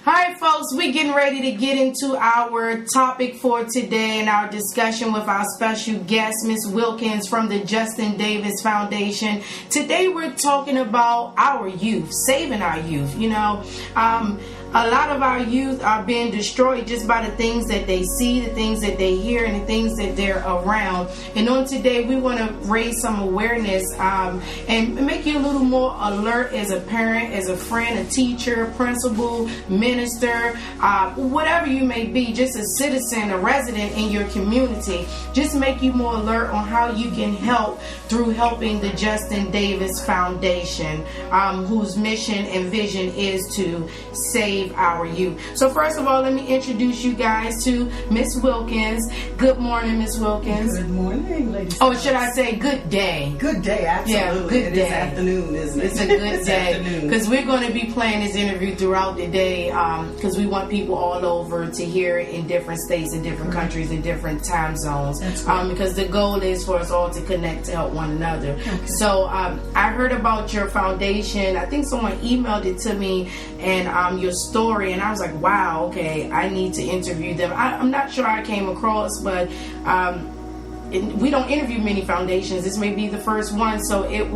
All right, folks, we're getting ready to get into our topic for today and our discussion with our special guest, Miss Wilkins from the Justin Davis Foundation. Today, we're talking about our youth, saving our youth. A lot of our youth are being destroyed just by the things that they see, the things that they hear, and the things that they're around. And on today, we want to raise some awareness and make you a little more alert as a parent, as a friend, a teacher, principal, minister, whatever you may be, just a citizen, a resident in your community. Just make you more alert on how you can help through helping the Justin Davis Foundation, whose mission and vision is to save our youth. So first of all, let me introduce you guys to Miss Wilkins. Good morning, Miss Wilkins. Good morning, ladies. Oh, should I say good day? Good day, absolutely. Yeah, good day. It's afternoon, isn't it? It's a good day because we're going to be playing this interview throughout the day because we want people all over to hear it in different states, in different countries, in different time zones. Because the goal is for us all to connect to help one another. Okay. So I heard about your foundation. I think someone emailed it to me and your story, and I was like, wow, okay, I need to interview them. I'm not sure I came across, but we don't interview many foundations. This may be the first one, so it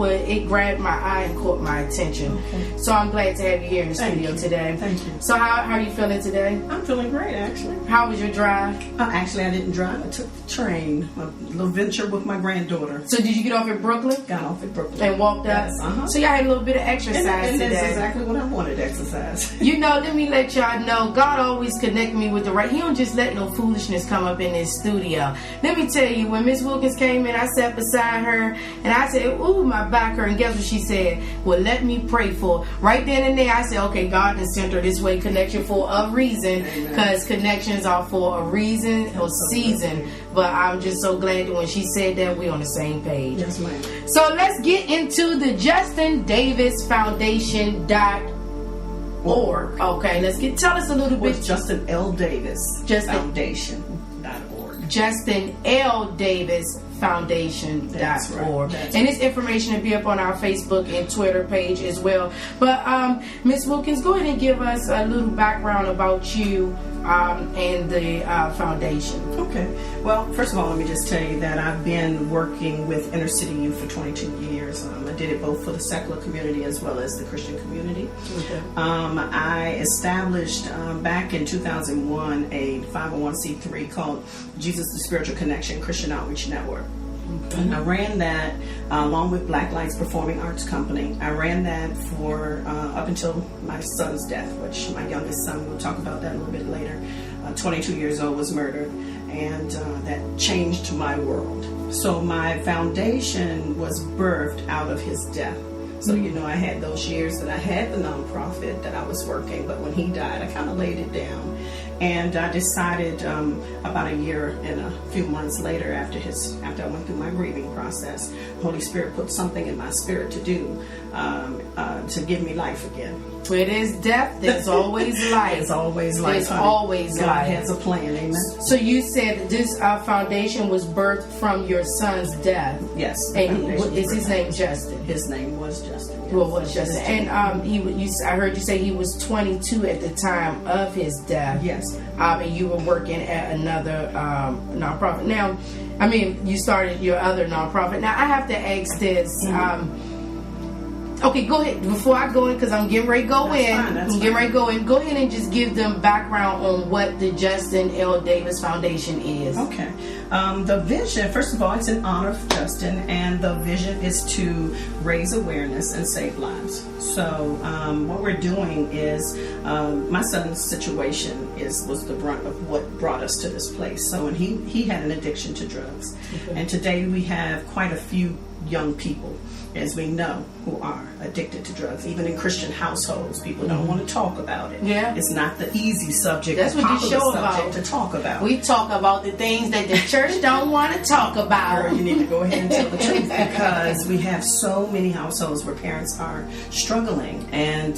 grabbed my eye and caught my attention. Okay. So I'm glad to have you here in the studio today. Thank you. So how are you feeling today? I'm feeling great, actually. How was your drive? Actually, I didn't drive. I took the train. A little venture with my granddaughter. So did you get off at Brooklyn? Got off at Brooklyn. And walked up? Yes, So y'all had a little bit of exercise and today. that's exactly what I wanted, exercise. Let me let y'all know, God always connect me with the right. He don't just let no foolishness come up in this studio. Let me tell you, when Miss Wilkins came in, I sat beside her and I said, ooh, my back hurt. And guess what she said? Well, let me pray for. Right then and there, I said, okay, God has sent her this way connection for a reason, because connections are for a reason or season. But I'm just so glad that when she said that, we're on the same page. Yes, ma'am. So let's get into the Justin Davis Foundation.org. Okay, tell us a little bit. Justin L. Davis Foundation.org. Justin L. Davis Foundation.org. Right. And this information will be up on our Facebook and Twitter page as well. But Ms. Wilkins, go ahead and give us a little background about you and the foundation. Okay. Well, first of all, let me just tell you that I've been working with inner city youth for 22 years. I did it both for the secular community as well as the Christian community. Okay. I established back in 2001 a 501c3 called Jesus the Spiritual Connection Christian Outreach Network. Okay. And I ran that along with Black Lights Performing Arts Company. I ran that for up until my son's death, which my youngest son, we'll talk about that a little bit later, 22 years old, was murdered. And that changed my world. So my foundation was birthed out of his death. So, I had those years that I had the nonprofit that I was working, but when he died, I kind of laid it down. And I decided about a year and a few months later, after I went through my grieving process, Holy Spirit put something in my spirit to do to give me life again. Where there's death, there's always life. There's always life. There's always God life. has a plan, amen. So you said this foundation was birthed from your son's death. Yes. And is his name Justin? His name was Justin. Yes. Well, was Justin. And I heard you say he was 22 at the time of his death. Yes. And you were working at another nonprofit. Now, you started your other nonprofit. Now, I have to ask this. Okay, go ahead. Before I go in, because I'm getting ready to go in. Go ahead and just give them background on what the Justin L. Davis Foundation is. Okay. The vision, first of all, it's in honor of Justin, and the vision is to raise awareness and save lives. So what we're doing is, my son's situation was the brunt of what brought us to this place. So, and he had an addiction to drugs. Okay. And today we have quite a few young people, as we know, who are addicted to drugs. Even in Christian households, people don't want to talk about it. Yeah. It's not the easy subject. That's what you show about. To talk about. We talk about the things that the church don't want to talk about. Girl, you need to go ahead and tell the truth, because we have so many households where parents are struggling. And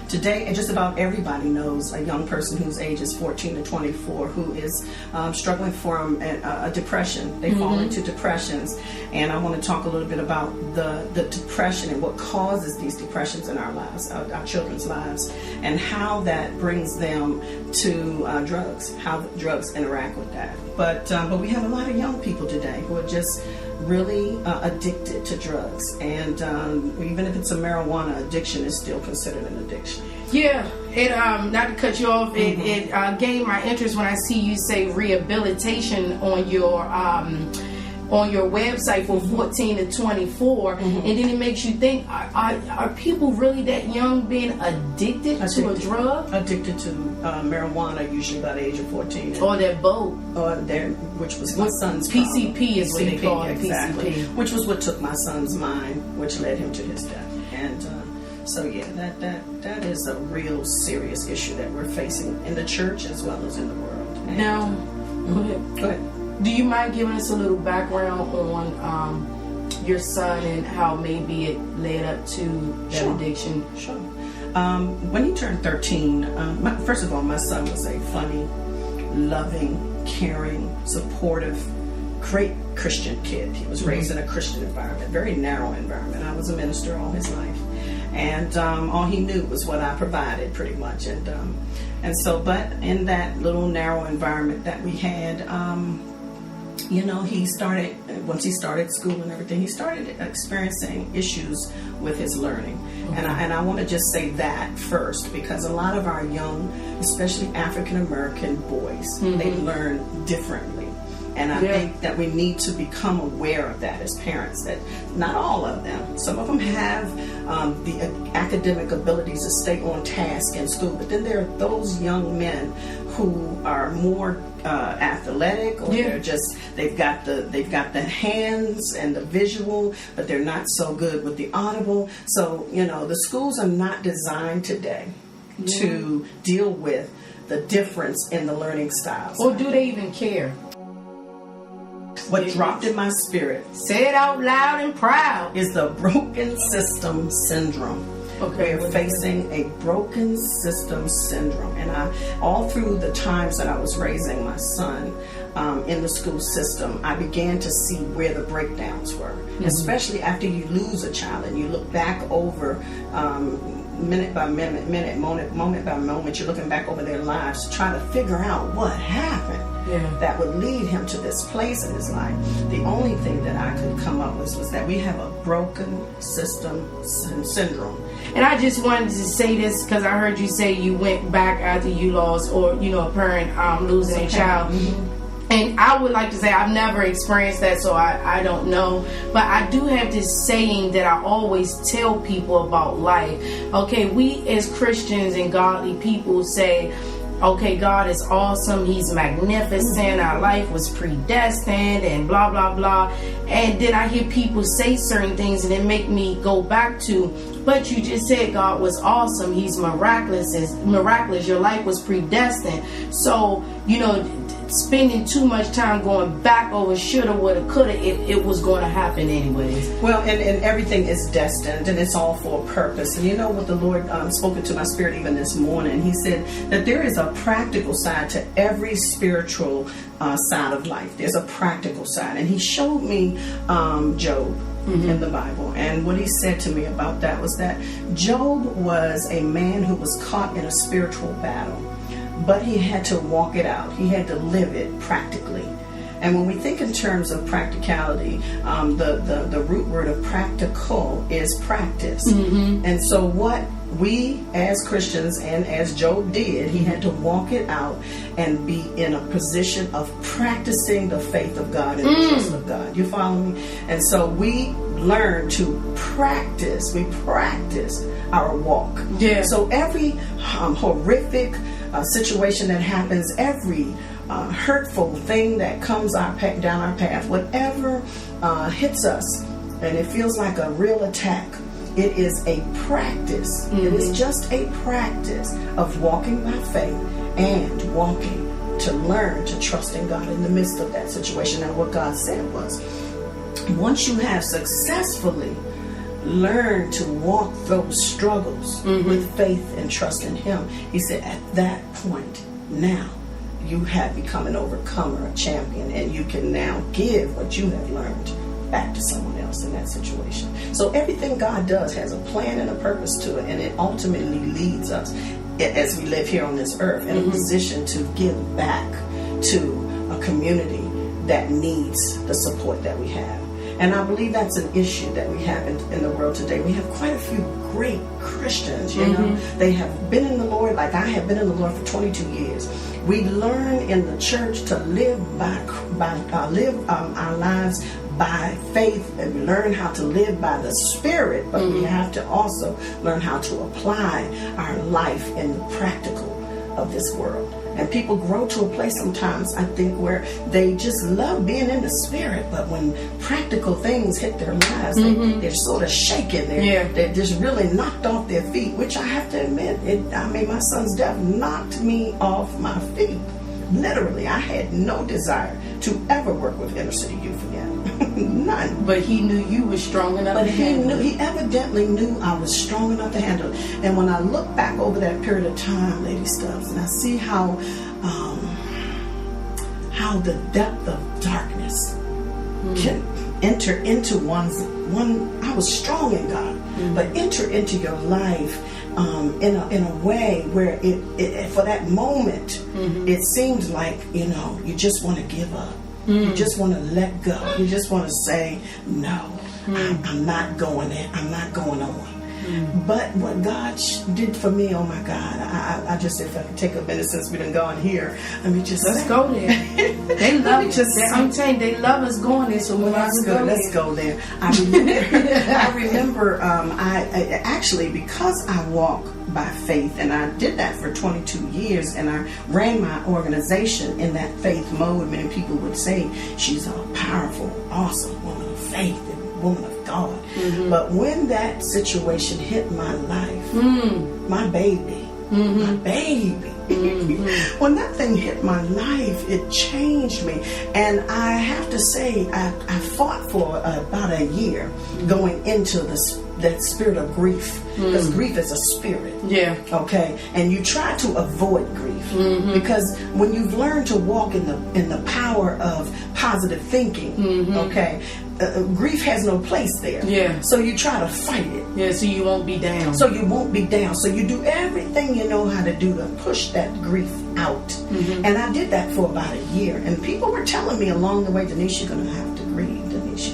today, just about everybody knows a young person whose age is 14 to 24 who is struggling from a depression. They fall into depressions. And I want to talk a little bit about the the depression and what causes these depressions in our lives, our children's lives, and how that brings them to drugs, how drugs interact with that. But we have a lot of young people today who are just really addicted to drugs, and even if it's a marijuana addiction, it's still considered an addiction. Yeah, it not to cut you off, it gained my interest when I see you say rehabilitation on your website for 14 to 24, and then it makes you think: are people really that young being addicted to a drug? Addicted to marijuana, usually by the age of 14, or that boat, which was my son's PCP problem. is what they call it, exactly. PCP, which was what took my son's mind, which led him to his death. And so yeah, that is a real serious issue that we're facing in the church as well as in the world. And, now, go ahead. Do you mind giving us a little background on your son and how maybe it led up to that addiction? Sure. When he turned 13, first of all, my son was a funny, loving, caring, supportive, great Christian kid. He was raised in a Christian environment, very narrow environment. I was a minister all his life, and all he knew was what I provided, pretty much. And so, but in that little narrow environment that we had, he started, once he started school and everything, he started experiencing issues with his learning. And I want to just say that first, because a lot of our young, especially African American boys, they learn differently. And I think that we need to become aware of that as parents, that not all of them, some of them have the academic abilities to stay on task in school, but then there are those young men who are more athletic, or they've got the hands and the visual, but they're not so good with the audible. So the schools are not designed today to deal with the difference in the learning styles. Or do they even care? What dropped in my spirit, say it out loud and proud, is the broken system syndrome. Okay, we're facing a broken system syndrome. And all through the times that I was raising my son in the school system, I began to see where the breakdowns were, especially after you lose a child and you look back over minute by minute, moment by moment, you're looking back over their lives to try to figure out what happened that would lead him to this place in his life. The only thing that I could come up with was that we have a broken system syndrome. And I just wanted to say this because I heard you say you went back after you lost, or a parent losing a child. And I would like to say I've never experienced that, so I don't know. But I do have this saying that I always tell people about life. Okay, we as Christians and godly people say, okay, God is awesome, He's magnificent, our life was predestined, and blah, blah, blah. And then I hear people say certain things and it make me go back to, but you just said God was awesome, He's miraculous, your life was predestined. So, spending too much time going back over shoulda, woulda, coulda, it was going to happen anyways. Well, and everything is destined, and it's all for a purpose. And you know what the Lord spoke into my spirit even this morning? He said that there is a practical side to every spiritual side of life. There's a practical side. And He showed me Job in the Bible. And what He said to me about that was that Job was a man who was caught in a spiritual battle. But he had to walk it out. He had to live it practically. And when we think in terms of practicality, the root word of practical is practice. And so what we as Christians and as Job did, he had to walk it out and be in a position of practicing the faith of God and the trust of God. You follow me? And so we learn to practice. We practice our walk. Yeah. So every horrific situation that happens, every hurtful thing that comes down our path, whatever hits us, and it feels like a real attack, it is a practice. It is just a practice of walking by faith and walking to learn to trust in God in the midst of that situation. And what God said was, once you have successfully learned to walk those struggles with faith and trust in Him, He said, at that point, now you have become an overcomer, a champion, and you can now give what you have learned back to someone else in that situation. So everything God does has a plan and a purpose to it, and it ultimately leads us, as we live here on this earth, in a position to give back to a community that needs the support that we have. And I believe that's an issue that we have in the world today. We have quite a few great Christians, you know. They have been in the Lord, like I have been in the Lord for 22 years. We learn in the church to live live our lives by faith, and we learn how to live by the Spirit, but we have to also learn how to apply our life in the practical of this world. And people grow to a place sometimes, I think, where they just love being in the Spirit, but when practical things hit their lives, they're sort of shaken. They're just really knocked off their feet, which I have to admit, my son's death knocked me off my feet. Literally, I had no desire to ever work with inner city youth again. None. But he knew you were strong enough to handle it. He evidently knew I was strong enough to handle it. And when I look back over that period of time, Lady Stubbs, and I see how the depth of darkness can enter into I was strong in God, but enter into your life in a way where it for that moment it seems like, you know, you just want to give up. You just want to let go. You just want to say, no, I'm not going there. I'm not going on. But what God did for me, oh my God, I just, if I could take a minute since we done gone here, let's go there. They love us. I'm telling you, they love us going there. So let's go there. I remember, I actually, because I walk by faith, and I did that for 22 years, and I ran my organization in that faith mode. Many people would say she's a powerful, awesome woman of faith and woman of God. But when that situation hit my life, my baby, when that thing hit my life, it changed me. And I have to say, I fought for about a year going into that spirit of grief, because grief is a spirit. Okay, and you try to avoid grief because when you've learned to walk in the power of positive thinking, okay, grief has no place there. So you try to fight it. So you won't be down. So you do everything you know how to do to push that grief out. And I did that for about a year. And people were telling me along the way, Denise, you're going to have to grieve. Denise,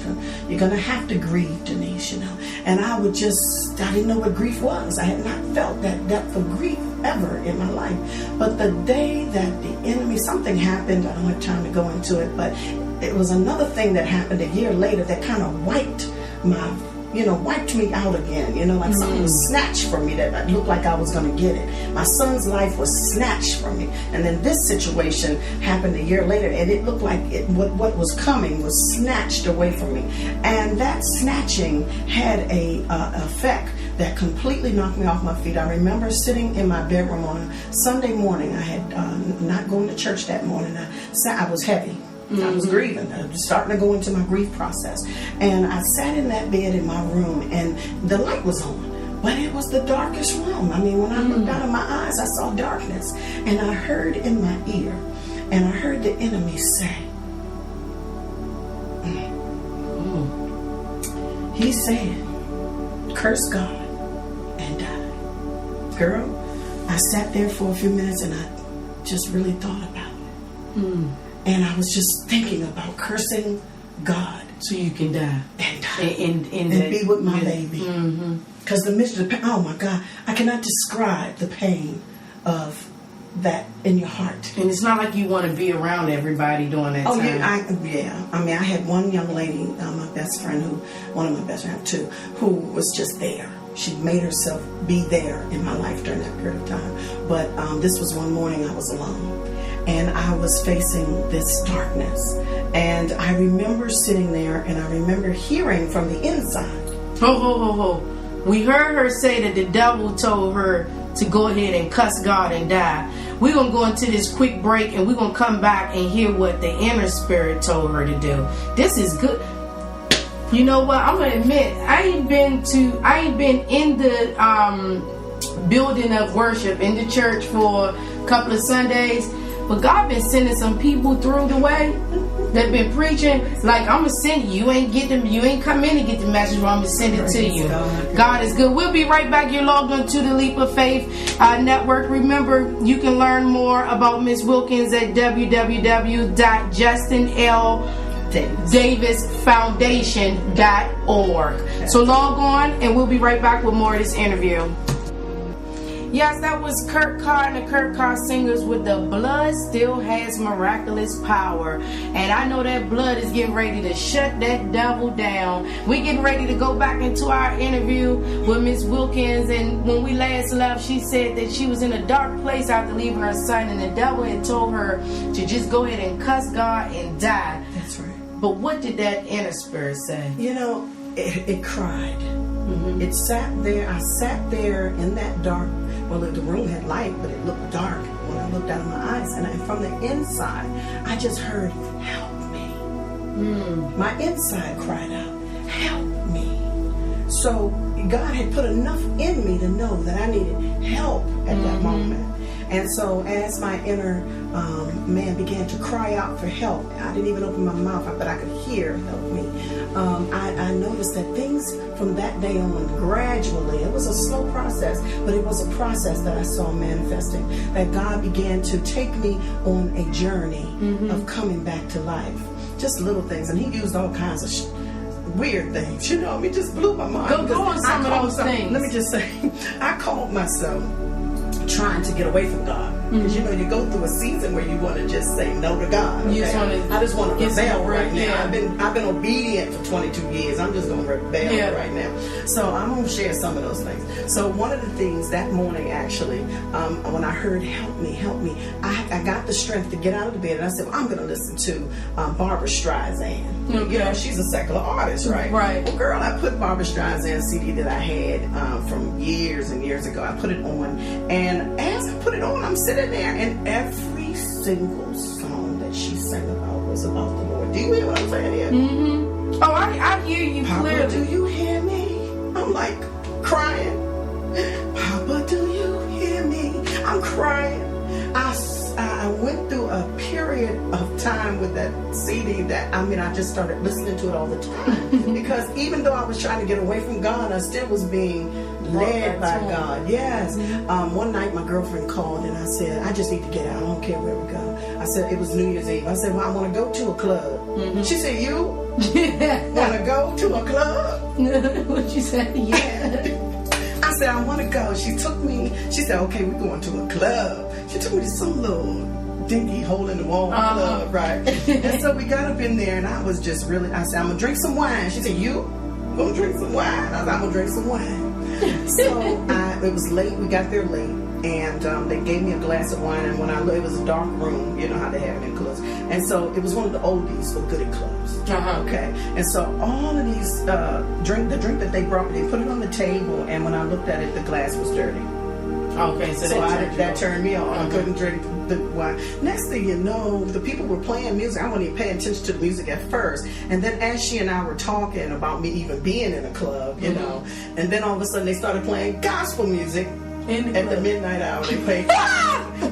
you're going to have to grieve, Denise, you know. And I didn't know what grief was. I had not felt that depth of grief ever in my life. But the day that the enemy, something happened, I don't have time to go into it, but it was another thing that happened a year later that kind of wiped me out again, like something was snatched from me that looked like I was going to get it. My son's life was snatched from me. And then this situation happened a year later, and it looked like what was coming was snatched away from me. And that snatching had a effect that completely knocked me off my feet. I remember sitting in my bedroom on a Sunday morning. I had not going to church that morning. I was heavy. I was grieving. I was starting to go into my grief process. And I sat in that bed in my room, and the light was on, but it was the darkest room. I mean, when I looked out of my eyes, I saw darkness. And I heard in my ear, and I heard the enemy say, he said, curse God and die. Girl, I sat there for a few minutes, and I just really thought about it. And I was just thinking about cursing God. So you can die. And die. And be with my baby. Because the midst of the pain, oh my God, I cannot describe the pain of that in your heart. And it's not like you want to be around everybody during that time. Yeah. I mean, I had one young lady, my best friend, one of my best friends, too, who was just there. She made herself be there in my life during that period of time. But this was one morning I was alone. And I was facing this darkness. And I remember sitting there, and I remember hearing from the inside. We heard her say that the devil told her to go ahead and cuss God and die. We're going to go into this quick break, and we're going to come back and hear what the inner spirit told her to do. This is good. You know what? I'm going to admit, I ain't been in the building of worship in the church for a couple of Sundays. But God been sending some people through the way that been preaching. Like, I'm gonna send you. You ain't get them. You ain't come in and get the message. But I'm gonna send it to you. God is good. We'll be right back. You're logged on to the Leap of Faith Network. Remember, you can learn more about Miss Wilkins at www.justinldavisfoundation.org. So log on, and we'll be right back with more of this interview. Yes, that was Kurt Carr and the Kurt Carr Singers with The Blood Still Has Miraculous Power. And I know that blood is getting ready to shut that devil down. We're getting ready to go back into our interview with Miss Wilkins. And when we last left, she said that she was in a dark place after leaving her son. And the devil had told her to just go ahead and cuss God and die. That's right. But what did that inner spirit say? You know, it cried. Mm-hmm. It sat there. I sat there in that dark. Well, the room had light, but it looked dark when I looked out of my eyes. And from the inside, I just heard, help me. My inside cried out, help me. So God had put enough in me to know that I needed help at that moment. And so as my inner man began to cry out for help, I didn't even open my mouth, but I could hear, help me. I noticed that things from that day on, gradually, it was a slow process, but it was a process that I saw manifesting, that God began to take me on a journey of coming back to life. Just little things, and he used all kinds of weird things, you know, it just blew my mind. Go on some of those things. Let me just say, I called myself trying to get away from God. Because you know, you go through a season where you want to just say no to God. Okay? I just want to rebel right now. I've been obedient for 22 years. I'm just going to rebel right now. So I'm going to share some of those things. So one of the things that morning, actually, when I heard help me, I got the strength to get out of the bed, and I said, well, I'm going to listen to Barbra Streisand. Okay. You know, she's a secular artist, right? Right. Well, girl, I put Barbra Streisand CD that I had from years and years ago. I put it on, and as I put it on, I'm sitting there, and every single song that she sang about was about the Lord. Do you hear what I'm saying here? Mm-hmm. Oh, I hear you clearly. Papa, do you hear me? I'm like crying. Papa, do you hear me? I'm crying. I went through a period of time with that CD that, I just started listening to it all the time. Because even though I was trying to get away from God, I still was being led by God. Yes. One night my girlfriend called and I said, I just need to get out. I don't care where we go. I said, it was New Year's Eve. I said, well, I want to go to a club. She said, you want to go to a club? What you said? Yeah. I said, I want to go. She took me. She said, okay, we're going to a club. She took me to some little dinky hole in the wall club, right? And so we got up in there, and I was just really, I said, I'm going to drink some wine. She said, you going to drink some wine? I said, I'm going to drink some wine. So it was late. We got there late. And they gave me a glass of wine, and when I looked, it was a dark room, you know how they have it in clubs. And so it was one of the oldies for goodie clubs. Okay. And so all of these the drink that they brought me, they put it on the table, and when I looked at it, the glass was dirty. Okay, so that turned me on. I couldn't drink the wine. Next thing you know, the people were playing music. I wasn't even paying attention to the music at first. And then as she and I were talking about me even being in a club, you know, and then all of a sudden they started playing gospel music. At the midnight hour, they played.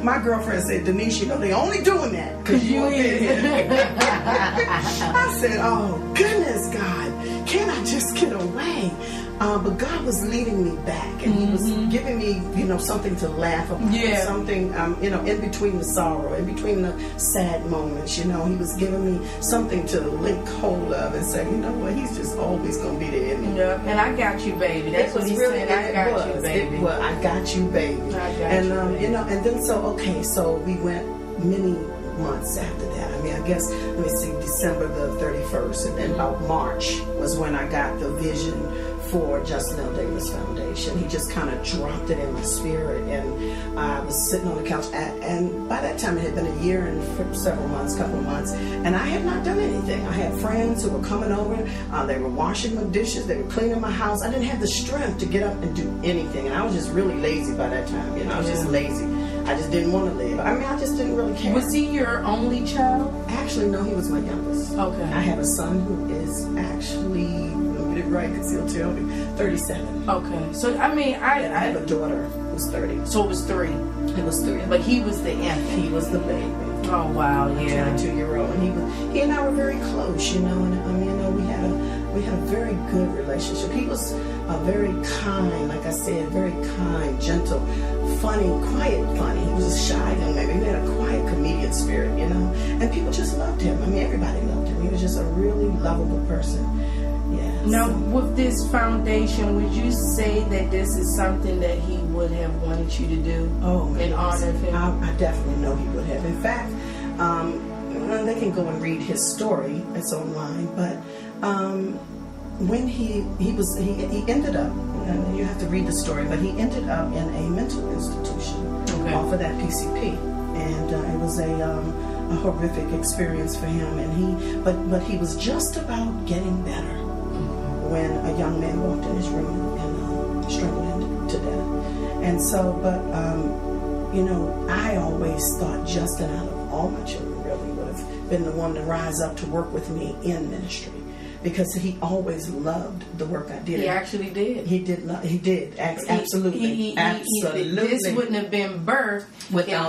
My girlfriend said, Denise, you know they only doing that because you up in here. I said, oh, goodness, God, can't I just get away? But God was leading me back, and He was giving me, something to laugh about. Yeah. Something, in between the sorrow, in between the sad moments, He was giving me something to link hold of and say, you know what, He's just always going to be there in me. Yeah, and I got you, baby. That's what He said. I got you, baby. Well, I got you, baby. I got and, you, baby. And then so we went many months after that. I guess, let me see, December the 31st, and then about March was when I got the vision for Justin L. Davis Foundation. He just kind of dropped it in my spirit, and I was sitting on the couch, and by that time it had been a year and several months, couple of months, and I had not done anything. I had friends who were coming over, they were washing my dishes, they were cleaning my house. I didn't have the strength to get up and do anything, and I was just really lazy by that time. I was just lazy. I just didn't want to live. I just didn't really care. Was he your only child? Actually, no, he was my youngest. Okay. I have a son who is actually, let me get it right because he'll tell me, 37. Okay. So, I have a daughter who's 30. So it was 3. It was 3 of them. But he was the infant. He was the baby. Oh wow, yeah. 22-year-old, and he and I were very close, you know. And we had a very good relationship. He was very kind, like I said, very kind, gentle, funny, quiet, funny. He was a shy young man. He had a quiet comedian spirit, you know. And people just loved him. I mean, everybody loved him. He was just a really lovable person. Yeah. Now, with this foundation, would you say that this is something that he would have wanted you to do in honor of him? I definitely know he would have. In fact, they can go and read his story. It's online. But when he ended up, and you have to read the story, but he ended up in a mental institution off of that PCP, and it was a horrific experience for him. And but he was just about getting better when a young man walked in his room and strangled him to death. And so, but you know, I always thought Justin, out of all my children, really would have been the one to rise up to work with me in ministry, because he always loved the work I did. He actually did. He did. He did. Absolutely. Absolutely. This wouldn't have been birthed without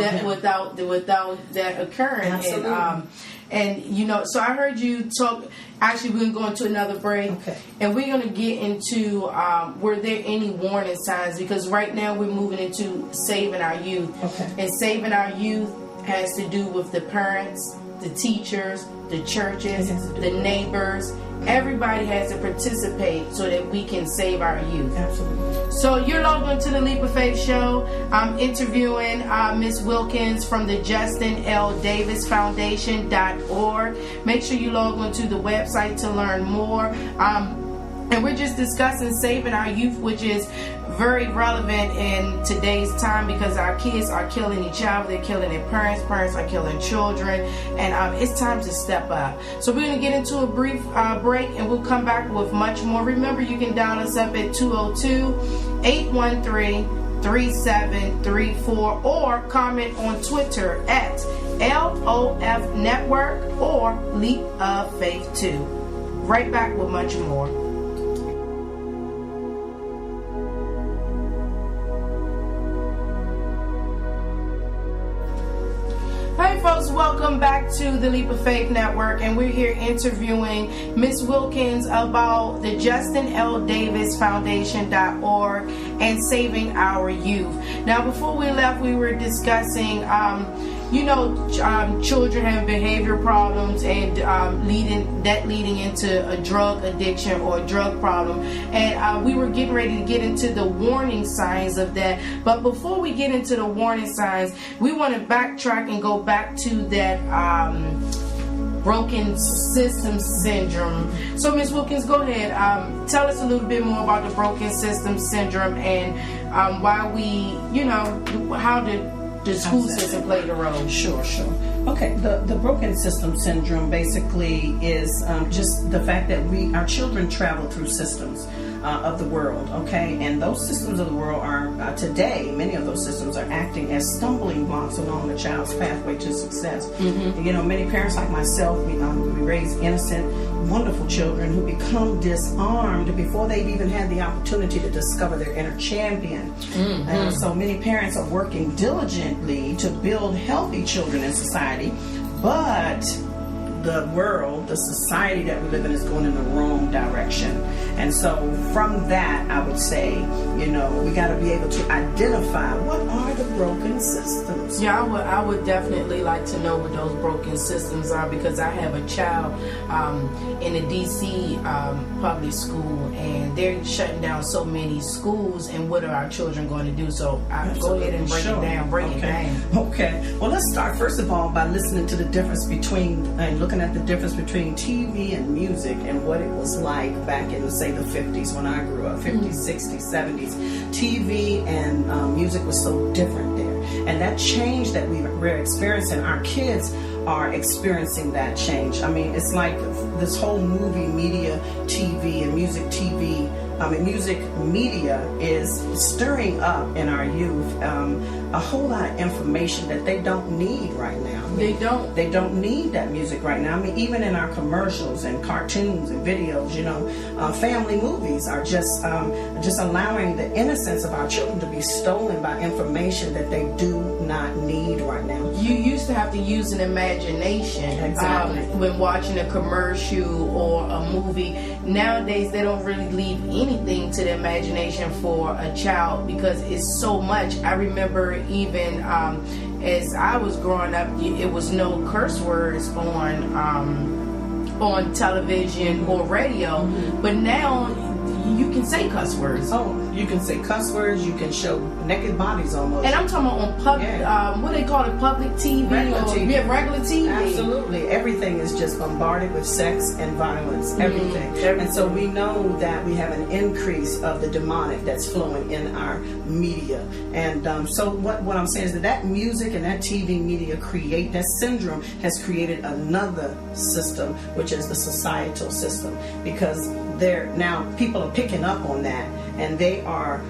that occurring. Absolutely. And you know, so I heard you talk. Actually, we're going to go into another break, and we're going to get into were there any warning signs? Because right now we're moving into saving our youth, and saving our youth has to do with the parents, the teachers, the churches, the neighbors. Everybody has to participate so that we can save our youth. Absolutely. So you're logged into the Leap of Faith show. I'm interviewing Miss Wilkins from the Justin L. Davis Foundation.org. Make sure you log onto the website to learn more. And we're just discussing saving our youth, which is very relevant in today's time, because our kids are killing each other, they're killing their parents, parents are killing children, and it's time to step up. So we're going to get into a brief break, and we'll come back with much more. Remember, you can dial us up at 202-813-3734 or comment on Twitter at LOF Network or Leap of Faith 2. Right back with much more. Hey folks, welcome back to the Leap of Faith Network, and we're here interviewing Miss Wilkins about the Justin L. Davis Foundation.org and saving our youth. Now, before we left, we were discussing children have behavior problems and leading into a drug addiction or a drug problem, and we were getting ready to get into the warning signs of that. But before we get into the warning signs, we want to backtrack and go back to that broken system syndrome. So Ms. Wilkins, go ahead, tell us a little bit more about the broken system syndrome and why how the school system played a role. Sure. Okay, the broken system syndrome basically is just the fact that our children travel through systems of the world, okay? And those systems of the world are, today, many of those systems are acting as stumbling blocks along the child's pathway to success. Mm-hmm. You know, many parents like myself, we raise innocent, wonderful children who become disarmed before they've even had the opportunity to discover their inner champion. Mm-hmm. So many parents are working diligently to build healthy children in society, but the world, the society that we live in is going in the wrong direction. And so from that, I would say, we got to be able to identify what are the broken systems. Yeah, I would definitely like to know what those broken systems are, because I have a child in a DC public school, and they're shutting down so many schools, and what are our children going to do? So go ahead and break it down. Okay. Well, let's start first of all by listening to the difference between and looking at the difference between TV and music and what it was like back in, say, the 50s when I grew up, 50s, 60s, 70s. TV and music was so different there. And that change that we're experiencing, our kids are experiencing that change. I mean, it's like this whole movie, media, TV, and music TV music media is stirring up in our youth a whole lot of information that they don't need right now. They don't need that music right now. I mean, even in our commercials and cartoons and videos, family movies are just allowing the innocence of our children to be stolen by information that they do not need right now. You used to have to use an imagination when watching a commercial or a movie. Nowadays, they don't really leave anything to the imagination for a child because it's so much. I remember even as I was growing up, it was no curse words on television or radio, but now you can say cuss words. Oh, you can say cuss words. You can show naked bodies almost. And I'm talking about on public, what they call it, public TV, regular TV. Yeah, regular TV. Absolutely, everything is just bombarded with sex and violence. Everything. And so we know that we have an increase of the demonic that's flowing in our media. And so what I'm saying is that music and that TV media that syndrome has created another system, which is the societal system, because now people are picking up on that, and they are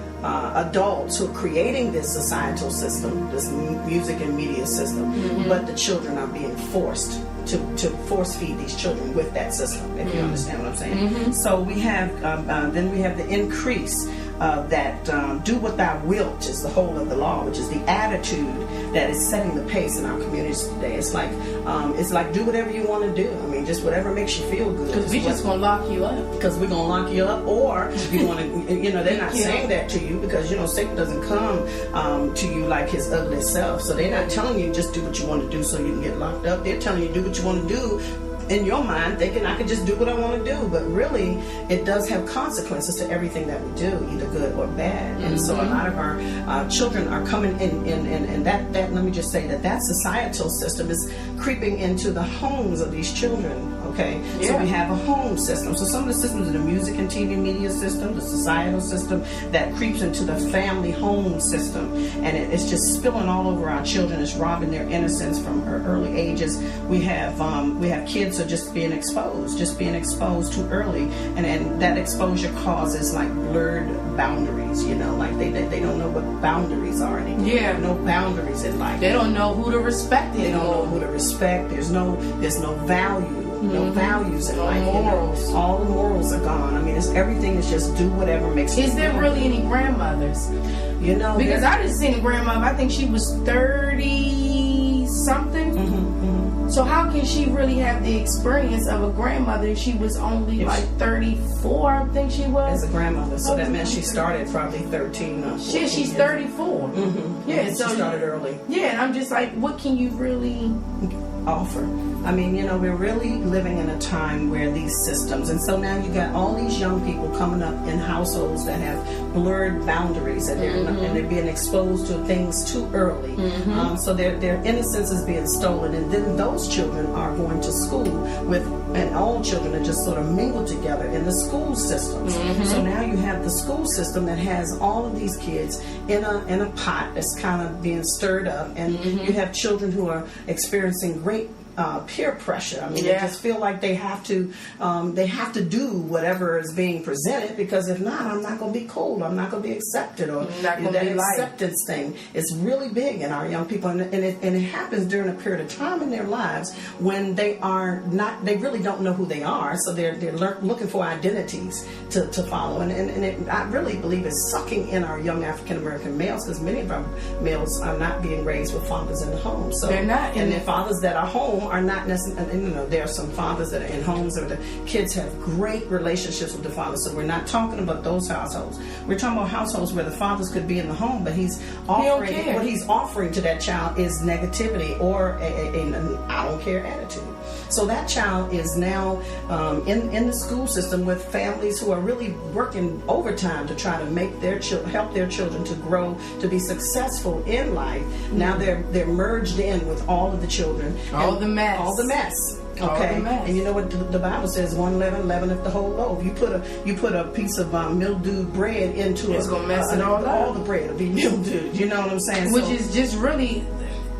adults who are creating this societal system, this music and media system, but the children are being forced to force feed these children with that system, if you understand what I'm saying. So we have then we have the increase that do what thou wilt is the whole of the law, which is the attitude that is setting the pace in our communities today. It's like do whatever you want to do. I mean, just whatever makes you feel good. Because we're just gonna lock you up. Because we're gonna lock you up, or you want to, they're not saying that to you because Satan doesn't come to you like his ugly self. So they're not telling you just do what you want to do so you can get locked up. They're telling you do what you want to do in your mind, thinking I could just do what I want to do, but really it does have consequences to everything that we do, either good or bad. And so a lot of our children are coming in, and that let me just say that societal system is creeping into the homes of these children. Okay, so we have a home system. So some of the systems are the music and TV media system, the societal system that creeps into the family home system, and it's just spilling all over our children. It's robbing their innocence from early ages. We have kids who are just being exposed too early, and that exposure causes like blurred boundaries. Like they don't know what boundaries are anymore. Yeah, no boundaries in life. They don't know who to respect anymore. They don't know who to respect. There's no value. No values in life. Morals. All the morals are gone. I mean, everything is just do whatever makes you feel. Is there really any grandmothers? Because I just seen a grandmother. I think she was 30 something. So how can she really have the experience of a grandmother if she was only like 34? I think she was. As a grandmother, so that meant she started probably 13 or 14. Shit, she's 34. Yeah, so she started early. Yeah, and I'm just like, what can you really offer? I mean, we're really living in a time where these systems, and so now you got all these young people coming up in households that have blurred boundaries, and they're being exposed to things too early. So their innocence is being stolen, and then those children are going to school and all children are just sort of mingled together in the school systems. So now you have the school system that has all of these kids in a pot that's kind of being stirred up, and you have children who are experiencing great peer pressure. I mean, they just feel like they have to do whatever is being presented, because if not, I'm not going to be cool. I'm not going to be accepted, or that acceptance thing is really big in our young people, and it happens during a period of time in their lives when they really don't know who they are, so they're looking for identities to follow, and I really believe it's sucking in our young African American males, because many of our males are not being raised with fathers in the home. So they're not, and the fathers that are home are not necessarily, there are some fathers that are in homes where the kids have great relationships with the father. So we're not talking about those households. We're talking about households where the fathers could be in the home, but what he's offering to that child is negativity or an I don't care attitude. So that child is now in the school system with families who are really working overtime to try to make help their children to grow, to be successful in life. Now they're merged in with all of the children. All the mess. Okay, and you know what the Bible says? One leaven leaveneth the whole loaf. You put a piece of mildewed bread into it's gonna mess it all up. All the bread will be mildewed. You know what I'm saying? Which is just really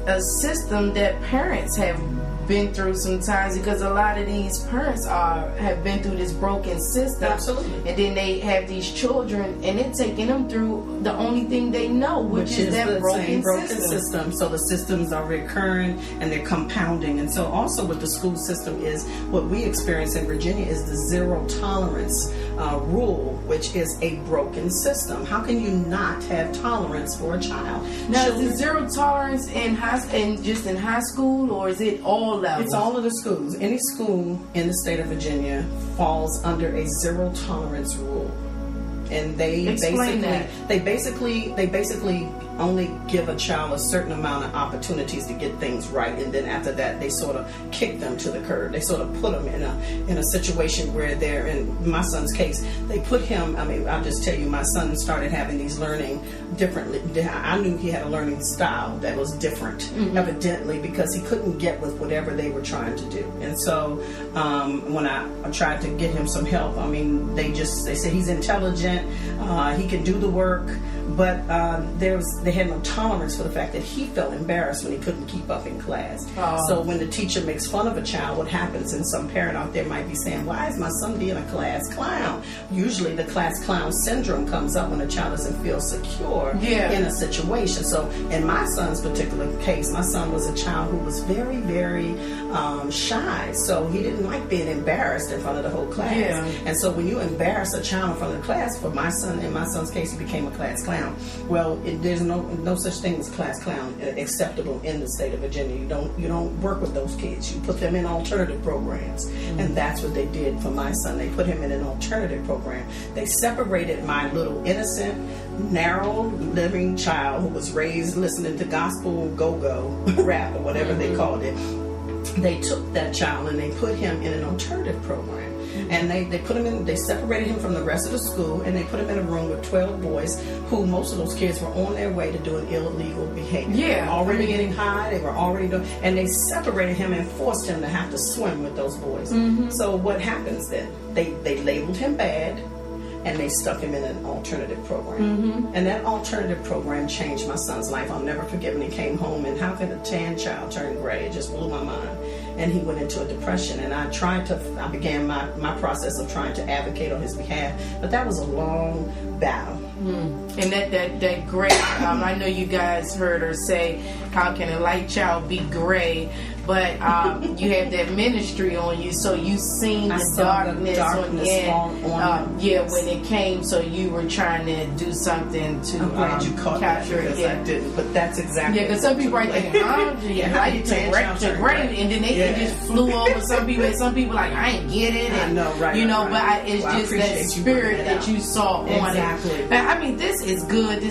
a system that parents have been through some times, because a lot of these parents have been through this broken system. Absolutely. And then they have these children, and it's taking them through the only thing they know, which is that the broken broken system. So the systems are recurring and they're compounding. And so also with the school system is what we experience in Virginia is the zero tolerance rule, which is a broken system. How can you not have tolerance for a child? Now, is it zero tolerance in high school, or is it all levels? It's all of the schools. Any school in the state of Virginia falls under a zero tolerance rule. And they basically only give a child a certain amount of opportunities to get things right, and then after that they sort of kick them to the curb. They sort of put them in a situation where they're, in my son's case, they put him, I'll just tell you, my son started having these learning differently. I knew he had a learning style that was different, evidently, because he couldn't get with whatever they were trying to do. And so when I tried to get him some help, they said he's intelligent, he can do the work, but they had no tolerance for the fact that he felt embarrassed when he couldn't keep up in class. So when the teacher makes fun of a child, what happens, and some parent out there might be saying, why is my son being a class clown? Usually the class clown syndrome comes up when a child doesn't feel secure in a situation. So in my son's particular case, my son was a child who was very, very shy. So he didn't like being embarrassed in front of the whole class. And so when you embarrass a child in front of the class, for my son, in my son's case, he became a class clown. Well, there's no such thing as class clown acceptable in the state of Virginia. You don't work with those kids. You put them in alternative programs, and that's what they did for my son. They put him in an alternative program. They separated my little innocent, narrow living child who was raised listening to gospel go-go rap or whatever they called it. They took that child and they put him in an alternative program. And they separated him from the rest of the school, and they put him in a room with 12 boys who, most of those kids were on their way to doing illegal behavior. They were already getting high, they were already doing, and they separated him and forced him to have to swim with those boys. So what happens then? They labeled him bad, and they stuck him in an alternative program. And that alternative program changed my son's life. I'll never forget when he came home, and how could a tan child turn gray? It just blew my mind. And he went into a depression, and I began my process of trying to advocate on his behalf, but that was a long battle. And that gray, I know you guys heard her say, how can a light child be gray? But you have that ministry on you, so you seen the darkness on when it came, so you were trying to do something to I'm glad you caught capture that, because it. I didn't, but that's exactly because some people are thinking, light to gray, and then it just flew over some people, and some people like, I ain't get it, and, I know, right, but it's just that spirit that you saw on it. This is good.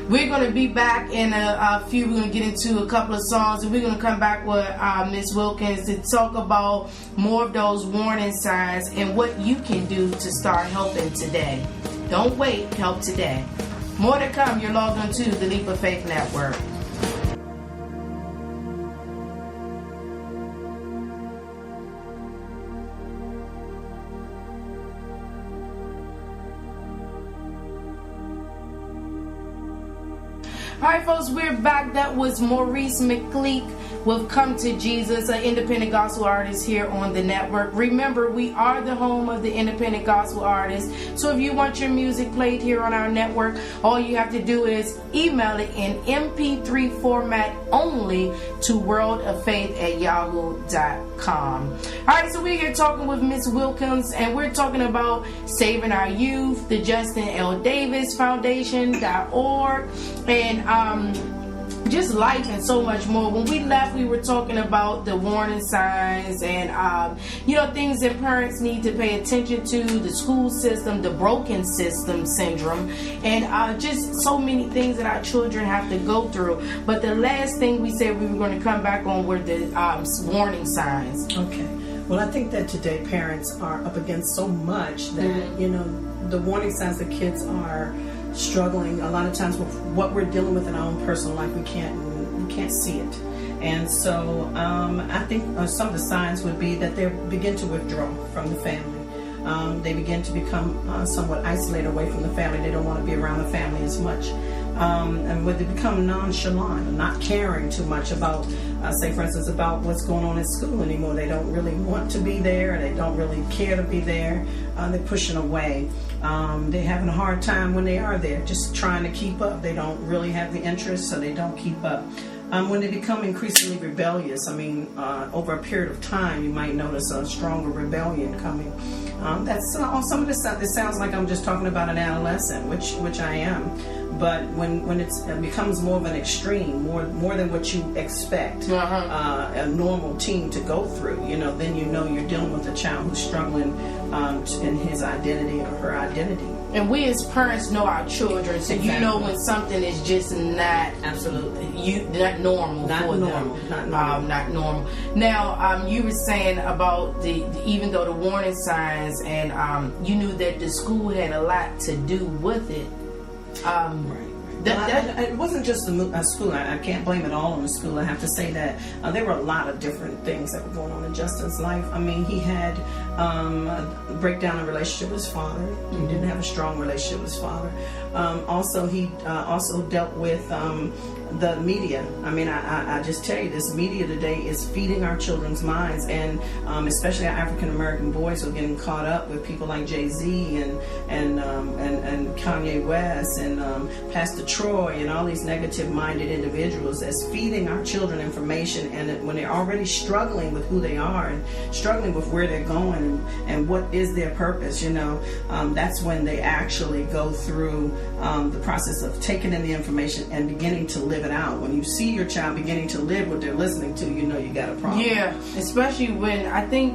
We're going to be back in a few. We're going to get into a couple of songs, and we're going to come back with Ms. Wilkins to talk about more of those warning signs and what you can do to start helping today. Don't wait, help today. More to come. You're logged on to the Leap of Faith Network. Alright folks, we're back. That was Maurice McLeek with Come to Jesus, an independent gospel artist here on the network. Remember, we are the home of the independent gospel artists. So if you want your music played here on our network, all you have to do is email it in MP3 format only to worldoffaith@yahoo.com. Alright, so we're here talking with Ms. Wilkins, and we're talking about saving our youth, the Justin L. Davis Foundation.org, and just life and so much more. When we left, we were talking about the warning signs and things that parents need to pay attention to, the school system, the broken system syndrome, and just so many things that our children have to go through. But the last thing we said we were going to come back on were the warning signs. Okay. Well, I think that today parents are up against so much that the warning signs that kids are struggling a lot of times with what we're dealing with in our own personal life. We can't see it, and so I think some of the signs would be that they begin to withdraw from the family. They begin to become somewhat isolated away from the family. They don't want to be around the family as much. and when they become nonchalant, not caring too much about, say for instance, about what's going on in school anymore. They don't really want to be there. They don't really care to be there. They're pushing away. They're having a hard time when they are there, just trying to keep up. They don't really have the interest, so they don't keep up. When they become increasingly rebellious, over a period of time, you might notice a stronger rebellion coming. That's some of this stuff. It sounds like I'm just talking about an adolescent, which I am. But when it becomes more of an extreme, more than what you expect a normal teen to go through, then you're dealing with a child who's struggling in his identity or her identity. And we as parents know our children, so Exactly. you know when something is just not not normal for them. Not normal. Now, you were saying about even though the warning signs, and you knew that the school had a lot to do with it. Right. It wasn't just the school. I can't blame it all on the school. I have to say that there were a lot of different things that were going on in Justin's life. He had a breakdown in relationship with his father. He didn't have a strong relationship with his father. He also dealt with the media. I just tell you, this media today is feeding our children's minds, and especially our African American boys who are getting caught up with people like Jay-Z and Kanye West and Pastor Troy and all these negative-minded individuals that's feeding our children information, and when they're already struggling with who they are and struggling with where they're going and what is their purpose, that's when they actually go through the process of taking in the information and beginning to live it out. When you see your child beginning to live what they're listening to, you got a problem. Yeah, especially when I think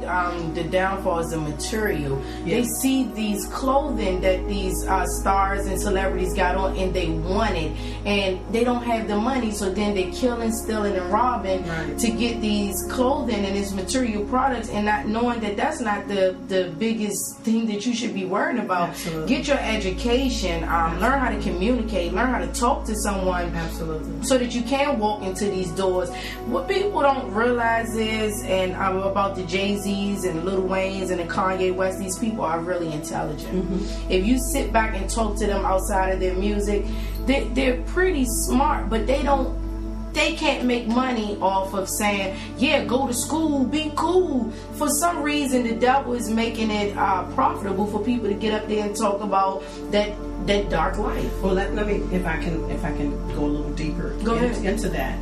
the downfall is the material. Yeah. They see these clothing that these stars and celebrities got on, and they want it, and they don't have the money, so then they're killing, stealing, and robbing to get these clothing and these material products, and not knowing that that's not the biggest thing that you should be worrying about. Absolutely. Get your education, learn how to communicate, learn how to talk to someone. Absolutely. So that you can walk into these doors. What people don't realize is, and about the Jay-Z's and Lil Wayne's and the Kanye West, these people are really intelligent. If you sit back and talk to them outside of their music, they're pretty smart, but they can't make money off of saying, yeah, go to school, be cool. For some reason, the devil is making it profitable for people to get up there and talk about that dark life. Well, let me, if I can go a little deeper into that.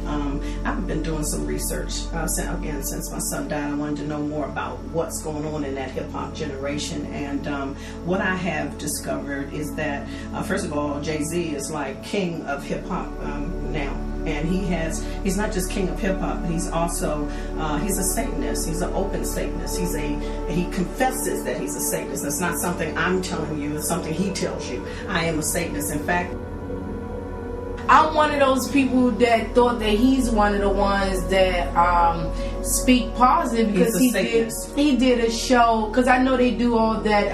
I've been doing some research since my son died. I wanted to know more about what's going on in that hip hop generation, and what I have discovered is that first of all, Jay-Z is like king of hip hop now. And he's not just king of hip hop, but he's also he's a Satanist. He's an open Satanist. He confesses that he's a Satanist. That's not something I'm telling you, it's something he tells you. I am a Satanist. In fact, I'm one of those people that thought that he's one of the ones that speak positive, because he did a show, because I know they do all that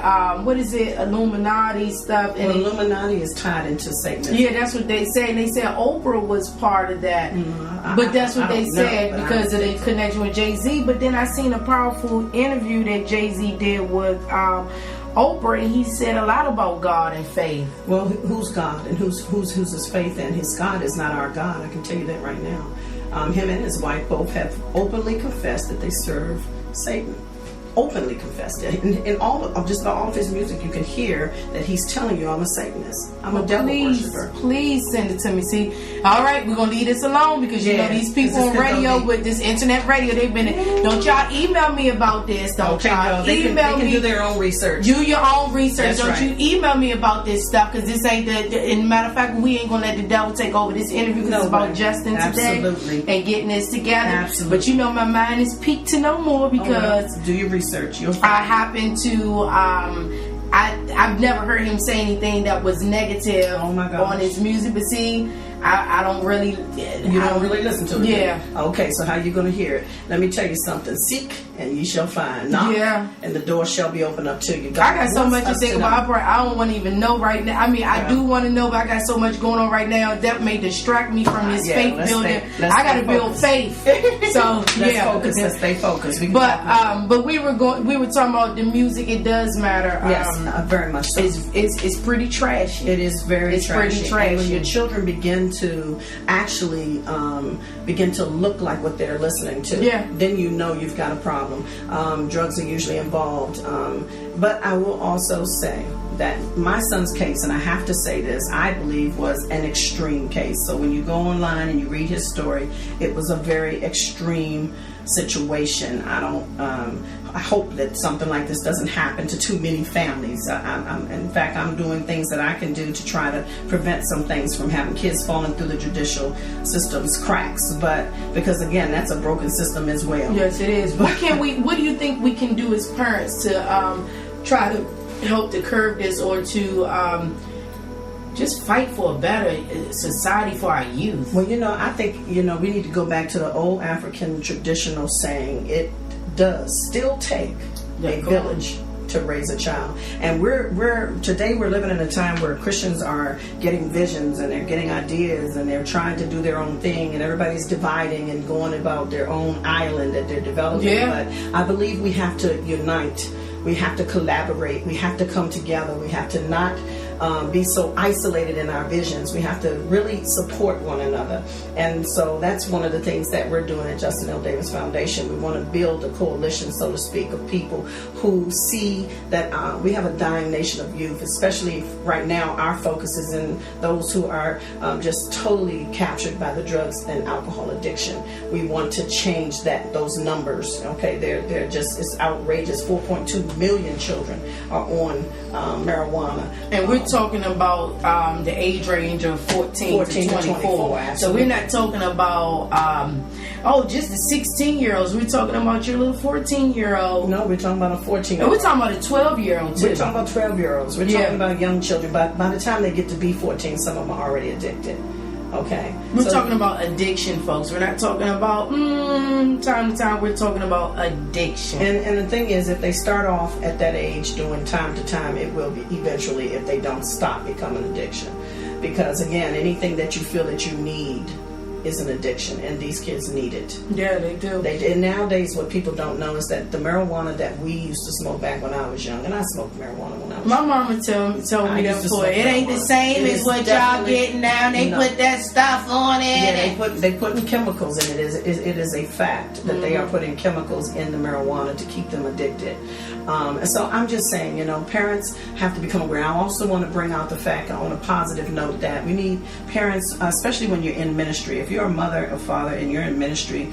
Illuminati stuff, and Illuminati is tied into Satanism. Yeah, that's what they say. And they said Oprah was part of that, but that's what they said because of the connection with Jay-Z. But then I seen a powerful interview that Jay-Z did with Oprah, and he said a lot about God and faith. Well, who's God and who's his faith in? His God is not our God. I can tell you that right now. Him and his wife both have openly confessed that they serve Satan. Openly confessed it. In all of his music, you can hear that he's telling you, I'm a Satanist. I'm a devil worshiper. Please send it to me. See, all right, we're gonna leave this alone, because you know these people on radio with this internet radio, they've been. Don't y'all email me about this. Don't y'all email me. They can do their own research. Do your own research. That's Don't you email me about this stuff, because this ain't in matter of fact, we ain't gonna let the devil take over this interview, because it's about Justin today and getting this together. Absolutely. But you know, my mind is peaked to no more, because do your research. I happen to I've never heard him say anything that was negative on his music, but see, I don't really. You don't really listen to it. Yeah. Okay, so how you going to hear it? Let me tell you something. Seek and ye shall find. Knock and the door shall be opened up to you. God I got so much to think about. I don't want to even know right now. I mean, I do want to know, but I got so much going on right now that may distract me from this faith building. I got to build faith. So let's focus. Let's stay focused. But we were talking about the music. It does matter. Yes, very much so. It's pretty trashy. It is very trashy. Pretty trashy. And when your children begin to actually begin to look like what they're listening to, then you know you've got a problem. Drugs are usually involved. But I will also say that my son's case, and I have to say this, I believe was an extreme case. So when you go online and you read his story, it was a very extreme situation. I hope that something like this doesn't happen to too many families. In fact, I'm doing things that I can do to try to prevent some things from having kids falling through the judicial system's cracks. But because again, that's a broken system as well. Yes, it is. What do you think we can do as parents to try to help to curb this, or to just fight for a better society for our youth? Well, I think, we need to go back to the old African traditional saying, it does still take a village to raise a child. And today we're living in a time where Christians are getting visions and they're getting ideas and they're trying to do their own thing, and everybody's dividing and going about their own island that they're developing. But I believe we have to unite. We have to collaborate. We have to come together. We have to not be so isolated in our visions. We have to really support one another. And so that's one of the things that we're doing at Justin L. Davis Foundation. We want to build a coalition, so to speak, of people who see that we have a dying nation of youth, especially right now. Our focus is in those who are just totally captured by the drugs and alcohol addiction. We want to change those numbers. Okay, they're just, it's outrageous. 4.2 million children are on marijuana. And we're talking about the age range of 14 to 24. So we're not talking about just the 16-year-olds. We're talking about your little 14-year-old. No, we're talking about a 14-year-old. And we're talking about a 12-year-old too. We're talking about 12-year-olds. We're talking about young children. But by the time they get to be 14, some of them are already addicted. Okay. We're talking about addiction, folks. We're not talking about time to time. We're talking about addiction. And the thing is, if they start off at that age doing time to time, it will be eventually, if they don't stop, become an addiction. Because again, anything that you feel that you need is an addiction, and these kids need it. Yeah, they do. And nowadays, what people don't know is that the marijuana that we used to smoke back when I was young, and I smoked marijuana when I was young. My mama told me that before. It ain't the same as what y'all getting now. They put that stuff on it. Yeah, they putting chemicals in it. It is a fact that they are putting chemicals in the marijuana to keep them addicted. And so I'm just saying, parents have to become aware. I also want to bring out the fact, on a positive note, that we need parents, especially when you're in ministry. If you're a mother or father and you're in ministry,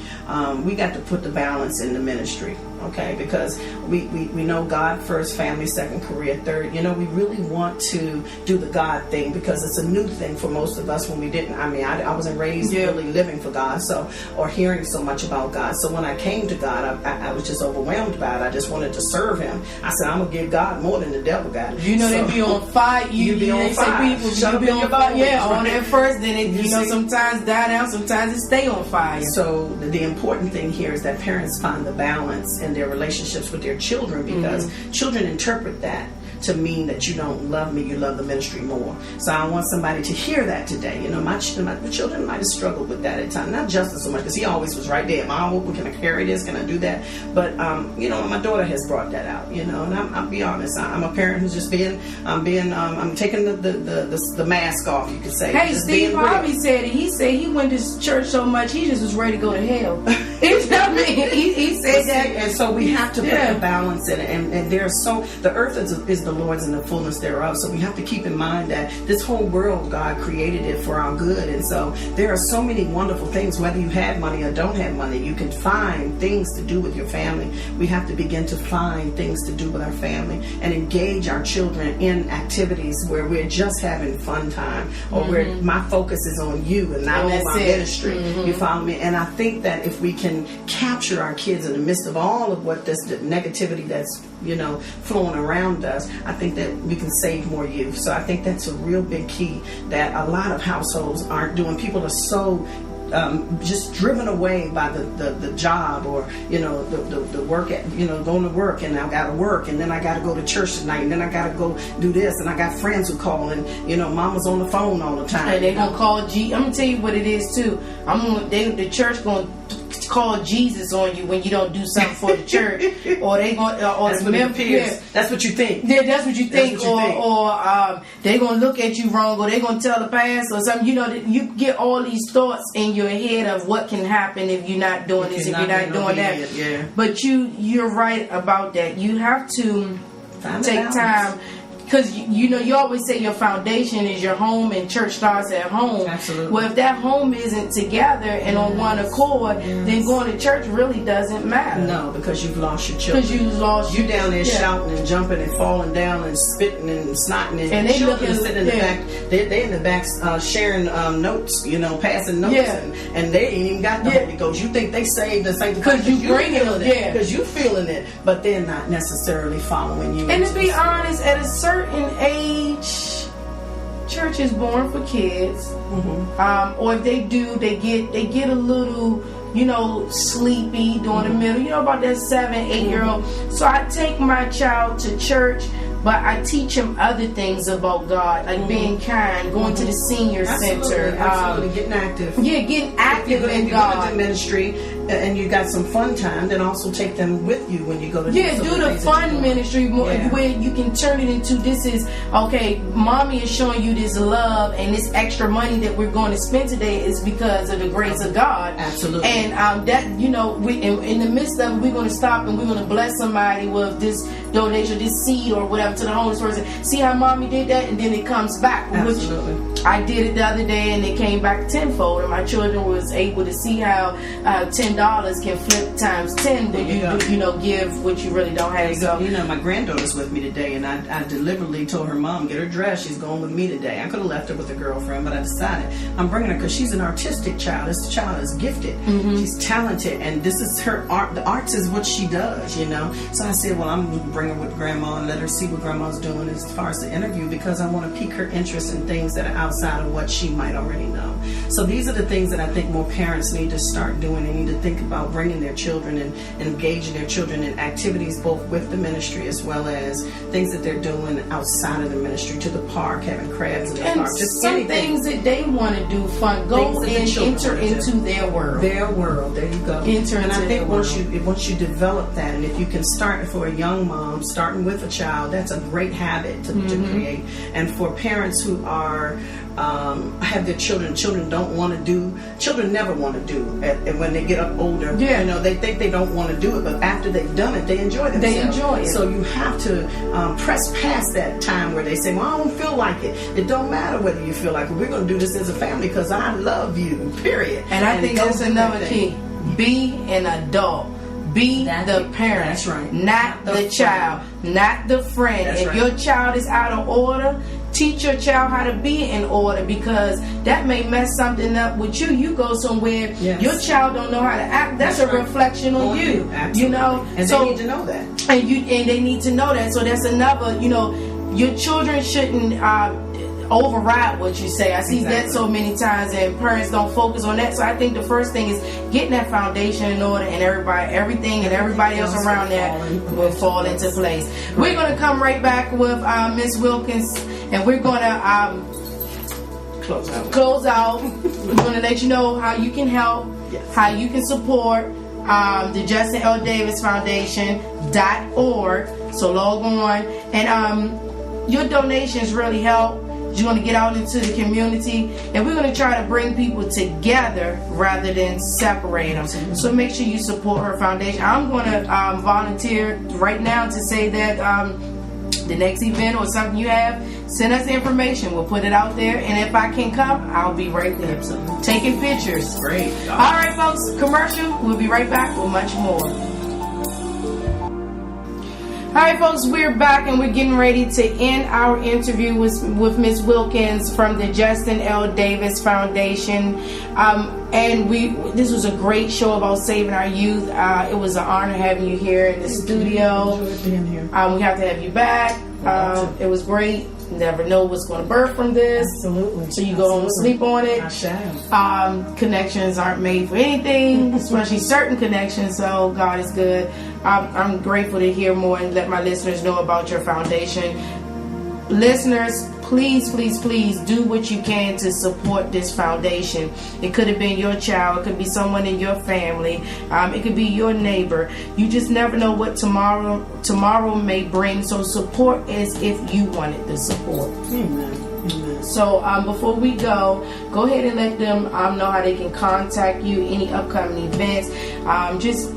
we got to put the balance in the ministry, okay? Because we know God first, family second, career third. We really want to do the God thing, because it's a new thing for most of us when we didn't. I mean, I wasn't raised really living for God, or hearing so much about God. So when I came to God, I was just overwhelmed by it. I just wanted to serve Him. I said, I'm going to give God more than the devil got. They be on fire. You be on fire. People be on fire. Yeah, on there first, then it, sometimes die down, sometimes it stay on fire. So the important thing here is that parents find the balance in their relationships with their children, because children interpret that to mean that you don't love me, you love the ministry more. So I want somebody to hear that today. My children might have struggled with that at times. Not Justin so much, because he always was right there. Mom, can I carry this? Can I do that? But my daughter has brought that out. And I'll be honest. I'm a parent who's just I'm taking the mask off, you could say. Hey, Steve Harvey said it. He said he went to church so much he just was ready to go to hell. He said that. And so we have to put the balance in it. And the earth is the Lord's and the fullness thereof. So we have to keep in mind that this whole world, God created it for our good. And so there are so many wonderful things, whether you have money or don't have money, you can find things to do with your family. We have to begin to find things to do with our family and engage our children in activities where we're just having fun time, or where my focus is on you and not on my ministry. You follow me? And I think that if we can capture our kids in the midst of all of what this negativity that's flowing around us, I think that we can save more youth. So I think that's a real big key that a lot of households aren't doing. People are so just driven away by the job, or the work at, going to work, and I gotta work, and then I gotta go to church tonight, and then I gotta go do this, and I got friends who call, and mama's on the phone all the time. And they gonna call I'm gonna tell you what it is too. The church gonna call Jesus on you when you don't do something for the church, or they gonna that's what it appears. That's what you think. Yeah, that's what you think, or they gonna look at you wrong, or they gonna tell the pastor or something. You get all these thoughts in your head of what can happen if you're not doing this, if you're not doing that. Yeah. But you're right about that. You have to take time. Because you always say your foundation is your home, and church starts at home. Absolutely. Well, if that home isn't together and on one accord, then going to church really doesn't matter. No, because you've lost your children. You down there shouting and jumping and falling down and spitting and snotting, and they children sitting in the back. They're in the back sharing notes, passing notes, and they ain't even got the Holy Ghost. You think they saved and sanctified because you bringing it, because you feeling it, but they're not necessarily following you. And to be honest, at a certain age, church is born for kids. Or if they do, they get a little sleepy during the middle, about that 7-8-year-old. So I take my child to church, but I teach him other things about God, like being kind, going to the senior center, getting active. Yeah, getting active in God. If you go to ministry and you got some fun time, then also take them with you when you go to do the fun ministry where you can turn it into, this is okay, mommy is showing you this love, and this extra money that we're going to spend today is because of the grace of God. Absolutely. And that we in the midst of it, we're going to stop and we're going to bless somebody with this donation, this seed or whatever, to the homeless person. See how mommy did that, and then it comes back. Absolutely. Which I did it the other day, and it came back tenfold, and my children was able to see how $10 can flip times 10 when you give what you really don't have. So my granddaughter's with me today, and I deliberately told her mom, get her dressed, she's going with me today. I could have left her with a girlfriend, but I decided I'm bringing her because she's an artistic child. This child is gifted. She's talented, and this is her art. The arts is what she does, So I said, well, I'm going to bring her with grandma and let her see what grandma's doing as far as the interview, because I want to pique her interest in things that are outside of what she might already know. So these are the things that I think more parents need to start doing. They need to think about bringing their children and engaging their children in activities both with the ministry as well as things that they're doing outside of the ministry, to the park, having crabs in the park, just some anything. Things that they want to do fun. Go and enter into their world. Their world. There you go. And I think once you develop that, and if you can start for a young mom, starting with a child, that's a great habit to create. And for parents who are have their children don't want to do, children never want to do, and when they get up older, they think they don't want to do it, but after they've done it, they enjoy themselves. They enjoy it. So you have to press past that time where they say, well, I don't feel like it. It don't matter whether you feel like it. We're going to do this as a family because I love you, period. And I think that's another key. Be an adult. Be the parent. That's right. Not the child. Not the friend. That's if right. your child is out of order, teach your child how to be in order, because that may mess something up with you. You go somewhere, your child don't know how to act. That's a reflection on you. Absolutely. And so they need to know that. And they need to know that. So that's another, your children shouldn't override what you say. I see that so many times, and parents don't focus on that. So I think the first thing is getting that foundation in order, and everything else around that will fall into place. Right. We're going to come right back with Miss Wilkins, and we're going to close out. We're going to let you know how you can help, how you can support the Justin L. Davis Foundation.org. So log on, and your donations really help. You want to get out into the community, and we're going to try to bring people together rather than separate them. So make sure you support her foundation. I'm going to volunteer right now to say that the next event or something you have, send us the information. We'll put it out there, and if I can come, I'll be right there. Absolutely. Taking pictures. Great. All right, folks, commercial. We'll be right back with much more. right, folks, we're back and we're getting ready to end our interview with Ms. Wilkins from the Justin L. Davis Foundation. And this was a great show about saving our youth. It was an honor having you here in the studio. Enjoyed being here. We have to have you back. It was great. Never know what's going to birth from this. Absolutely. So you go home and sleep on it. I shall. Connections aren't made for anything, especially certain connections. So God is good. I'm grateful to hear more and let my listeners know about your foundation. Listeners, please do what you can to support this foundation. It could have been your child. It could be someone in your family. It could be your neighbor. You just never know what tomorrow may bring. So support as if you wanted the support. Amen. So before we go ahead and let them know how they can contact you, any upcoming events. Just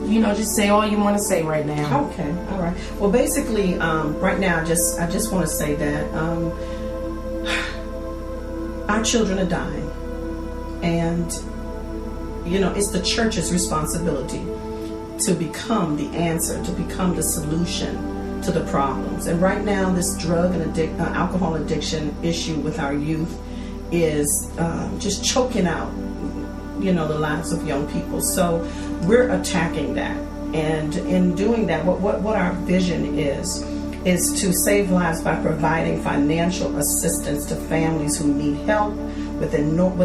say all you want to say right now. Okay, all right. Well, basically, right now, I just want to say that our children are dying, and it's the church's responsibility to become the answer, to become the solution to the problems. And right now, this drug and alcohol addiction issue with our youth is just choking out, the lives of young people. So we're attacking that, and in doing that, what our vision is to save lives by providing financial assistance to families who need help with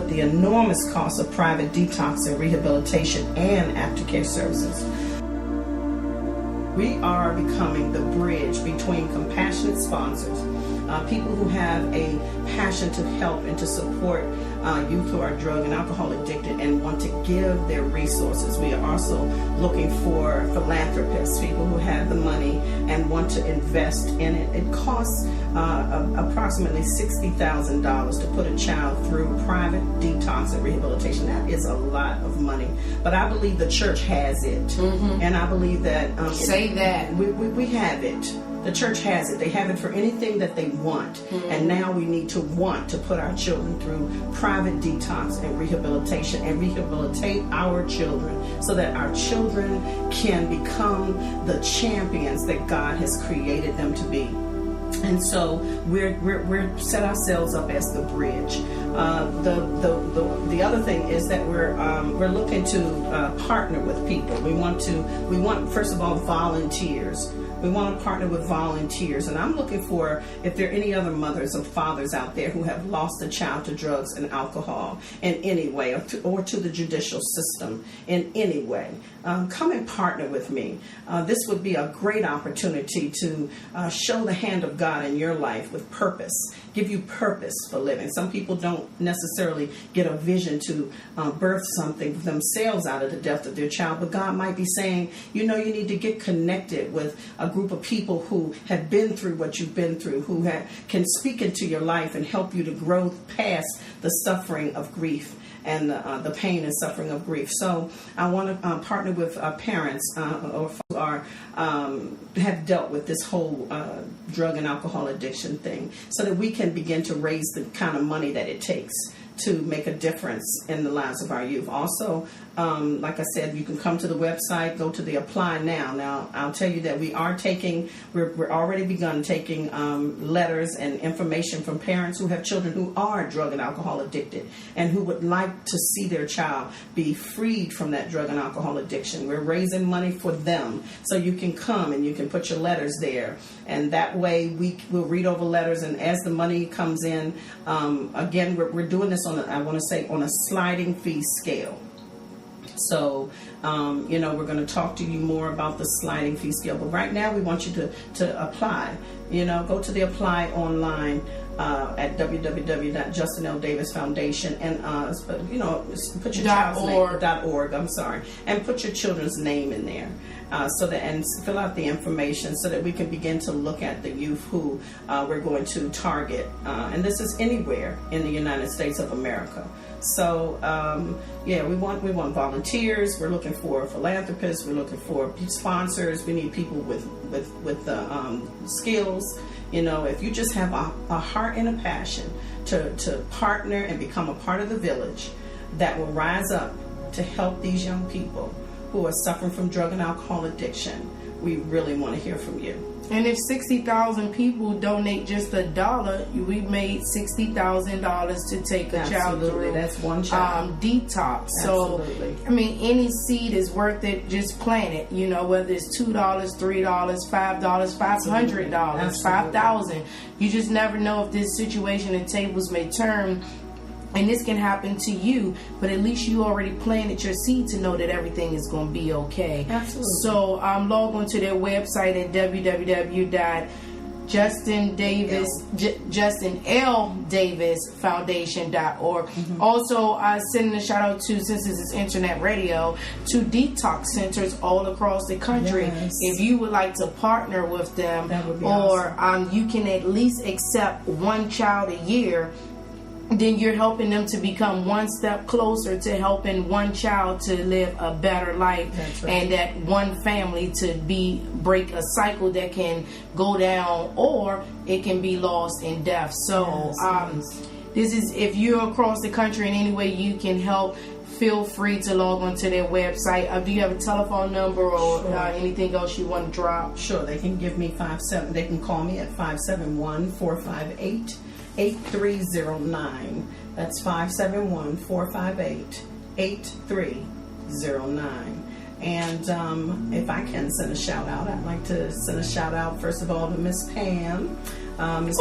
the enormous cost of private detox and rehabilitation and aftercare services. We are becoming the bridge between compassionate sponsors, people who have a passion to help and to support youth who are drug and alcohol addicted and want to give their resources. We are also looking for philanthropists, people who have the money and want to invest in it. It costs approximately $60,000 to put a child through private detox and rehabilitation. That is a lot of money, but I believe the church has it, and I believe that we have it. The church has it. They have it for anything that they want. And now we need to want to put our children through private detox and rehabilitation and rehabilitate our children so that our children can become the champions that God has created them to be. And so we're set ourselves up as the bridge. The other thing is that we're looking to partner with people. We want first of all volunteers. We want to partner with volunteers, and I'm looking for if there are any other mothers or fathers out there who have lost a child to drugs and alcohol in any way, or to the judicial system in any way. Come and partner with me. This would be a great opportunity to show the hand of God in your life with purpose, give you purpose for living. Some people don't necessarily get a vision to birth something for themselves out of the death of their child, but God might be saying, you need to get connected with a group of people who have been through what you've been through, who can speak into your life and help you to grow past the suffering of grief and the pain and suffering of grief. So I want to partner with parents or who have dealt with this whole drug and alcohol addiction thing, so that we can begin to raise the kind of money that it takes to make a difference in the lives of our youth. Also, like I said, you can come to the website, go to the Apply Now. Now, I'll tell you that we're already begun taking letters and information from parents who have children who are drug and alcohol addicted and who would like to see their child be freed from that drug and alcohol addiction. We're raising money for them, so you can come and you can put your letters there, and that way we'll read over letters, and as the money comes in, again, we're doing this on a sliding fee scale. So, we're going to talk to you more about the sliding fee scale. But right now, we want you to apply. Go to the Apply online at www.JustinLDavisFoundation and put your child's name .org. I'm sorry, and put your children's name in there. And fill out the information so that we can begin to look at the youth who we're going to target. And this is anywhere in the United States of America. So we want volunteers. We're looking for philanthropists. We're looking for sponsors. We need people with skills. If you just have a heart and a passion to partner and become a part of the village that will rise up to help these young people who are suffering from drug and alcohol addiction, we really want to hear from you. And if 60,000 people donate just $1, we made $60,000 to take a child through. That's one child. Detox. Absolutely. So, I mean, any seed is worth it. Just plant it. You know, whether it's $2, $3, $5, $500, $5,000. You just never know if this situation and tables may turn. And this can happen to you, but at least you already planted your seed to know that everything is going to be okay. Absolutely. So log on to their website at justinldavisfoundation.org. Also, sending a shout out to, since this is internet radio, to detox centers all across the country. Yes. If you would like to partner with them, that would be or awesome. you can at least accept one child a year, then you're helping them to become one step closer to helping one child to live a better life. That's right. And that one family to break a cycle that can go down, or it can be lost in death. So this is, if you're across the country in any way you can help, feel free to log on to their website. Do you have a telephone number or anything else you want to drop? Sure, they can give me they can call me at 571-458-8309. That's 571-458-8309. And if I can send a shout out, I'd like to send a shout out first of all to Miss Pam. Miss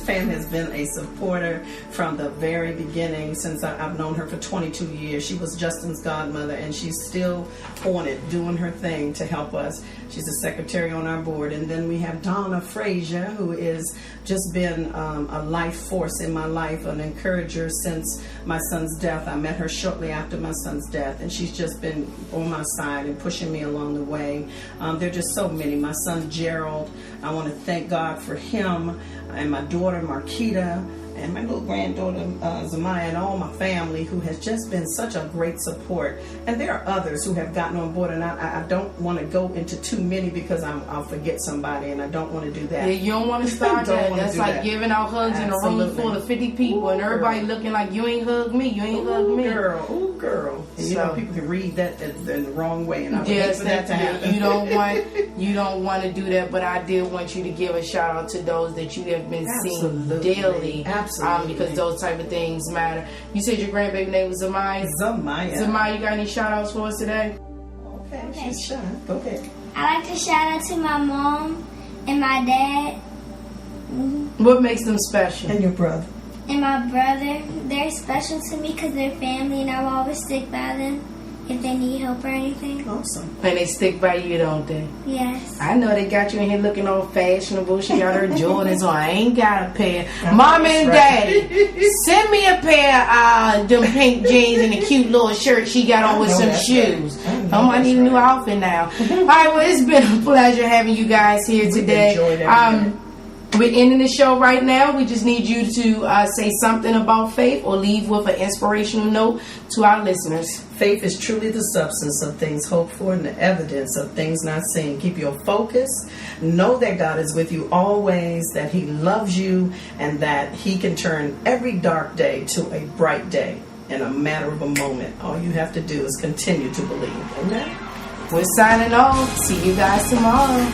Pam has been a supporter from the very beginning, since I've known her for 22 years. She was Justin's godmother, and she's still on it, doing her thing to help us. She's the secretary on our board. And then we have Donna Frazier, who has just been a life force in my life, an encourager since my son's death. I met her shortly after my son's death, and she's just been on my side and pushing me along the way. There are just so many. My son Gerald, I want to thank God for him, and my daughter Marquita, and my little granddaughter Zamaya, and all my family, who has just been such a great support. And there are others who have gotten on board, and I don't want to go into too many because I'll forget somebody, and I don't want to do that. Yeah, you don't want to start that. That's like giving out hugs in a room full of 50 people, and everybody looking like, you ain't hugged me, you ain't hugged me. Ooh, girl. And you know, people can read that in the wrong way, and I would hate for that to happen. You don't want to do that, but I did want you to give a shout out to those that you have been seeing daily. Absolutely. Because those type of things matter. You said your grandbaby name was Zamaya? Zamaya, you got any shout outs for us today? Okay, she's shy. Go ahead. I like to shout out to my mom and my dad. What makes them special? And your brother. And my brother. They're special to me because they're family, and I will always stick by them if they need help or anything. Awesome. And they stick by you, don't they? Yes. I know they got you in here looking all fashionable. She got her Jordans on. I ain't got a pair. Mama and Daddy, send me a pair of them pink jeans and a cute little shirt she got on with some shoes. I need a new outfit now. All right, well, it's been a pleasure having you guys here today. We're ending the show right now. We just need you to say something about faith or leave with an inspirational note to our listeners. Faith is truly the substance of things hoped for and the evidence of things not seen. Keep your focus. Know that God is with you always, that He loves you, and that He can turn every dark day to a bright day in a matter of a moment. All you have to do is continue to believe. Amen? We're signing off. See you guys tomorrow.